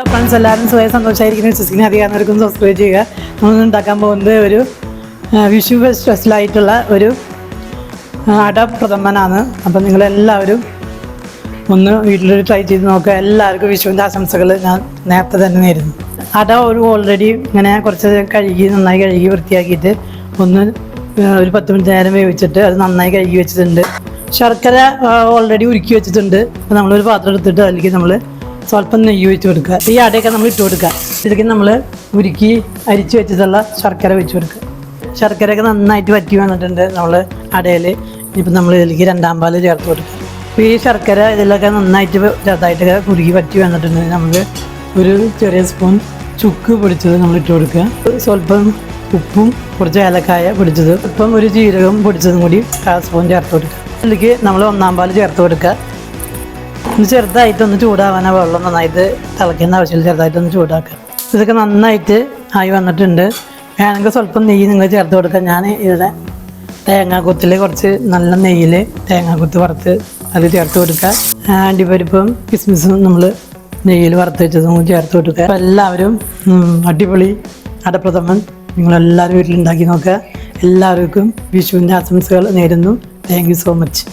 Friends എല്ലാവരും സ്വയം സന്തോഷമായിരിക്കുന്ന വിശ്വസിക്കുന്ന അധികാരവർക്കും സബ്സ്ക്രൈബ് ചെയ്യുക. നമ്മൾ ഉണ്ടാക്കാൻ പോകുന്നത് ഒരു വിഷു സ്പെഷ്യലായിട്ടുള്ള ഒരു അട പ്രഥമനാണ്. അപ്പം നിങ്ങളെല്ലാവരും ഒന്ന് വീട്ടിലൊരു ട്രൈ ചെയ്ത് നോക്കുക. എല്ലാവർക്കും വിഷുവിൻ്റെ ആശംസകൾ ഞാൻ നേരത്തെ തന്നെ നേരുന്നു. അട ഓൾറെഡി ഇങ്ങനെ കുറച്ച് നന്നായി കഴുകി വൃത്തിയാക്കിയിട്ട് ഒരു 10 മിനിറ്റ് നേരം വേവിച്ചിട്ട് അത് നന്നായി കഴുകി വെച്ചിട്ടുണ്ട്. ശർക്കര ഓൾറെഡി ഉരുക്കി വെച്ചിട്ടുണ്ട്. അപ്പോൾ നമ്മളൊരു പാത്രം എടുത്തിട്ട് അതിലേക്ക് നമ്മൾ സ്വല്പം നെയ്യ് വെച്ച് കൊടുക്കുക. ഈ അടയൊക്കെ നമ്മൾ ഇട്ട് കൊടുക്കുക. ഇതിലേക്ക് നമ്മൾ ഉരുക്കി അരിച്ച് വെച്ചിട്ടുള്ള ശർക്കര വെച്ച് കൊടുക്കുക. ശർക്കരയൊക്കെ നന്നായിട്ട് വറ്റി വന്നിട്ടുണ്ട് നമ്മൾ അടയിൽ. ഇനിയിപ്പോൾ നമ്മൾ ഇതിലേക്ക് 2-ാം പാല് ചേർത്ത് കൊടുക്കുക. അപ്പോൾ ഈ ശർക്കര ഇതിലൊക്കെ നന്നായിട്ട് ചെറുതായിട്ടൊക്കെ കുറുകി വറ്റി വന്നിട്ടുണ്ട്. നമുക്ക് ഒരു ചെറിയ സ്പൂൺ ചുക്ക് പൊടിച്ചത് നമ്മൾ ഇട്ട് കൊടുക്കുക. സ്വല്പം ഉപ്പും കുറച്ച് ഏലക്കായ പൊടിച്ചത്, ഇപ്പം ഒരു ജീരകം പൊടിച്ചതും കൂടി 1/2 സ്പൂൺ ചേർത്ത് കൊടുക്കുക. ഇതിലേക്ക് നമ്മൾ 1-ാം പാല് ചേർത്ത് കൊടുക്കുക. ഒന്ന് ചെറുതായിട്ടൊന്ന് ചൂടാവാൻ വെള്ളം നന്നായിട്ട് തിളയ്ക്കേണ്ട ആവശ്യമില്ല. ചെറുതായിട്ടൊന്ന് ചൂടാക്കുക. ഇതൊക്കെ നന്നായിട്ട് ആയി വന്നിട്ടുണ്ട്. വേണമെങ്കിൽ സ്വല്പം നെയ്യ് നിങ്ങൾ ചേർത്ത് കൊടുക്കുക. ഞാൻ ഇവിടെ തേങ്ങാക്കൊത്തിൽ കുറച്ച് നല്ല നെയ്യിൽ തേങ്ങാക്കൊത്ത് വറുത്ത് അത് ചേർത്ത് കൊടുക്കുക. അണ്ടിപ്പരിപ്പും കിസ്മിസും നമ്മൾ നെയ്യിൽ വറുത്ത് വെച്ചതും ചേർത്ത് കൊടുക്കുക. അപ്പോൾ എല്ലാവരും അടിപൊളി അടപ്രഥമൻ നിങ്ങളെല്ലാവരും വീട്ടിലുണ്ടാക്കി നോക്കുക. എല്ലാവർക്കും വിഷുവിൻ്റെ ആശംസകൾ നേരുന്നു. Thank you so much.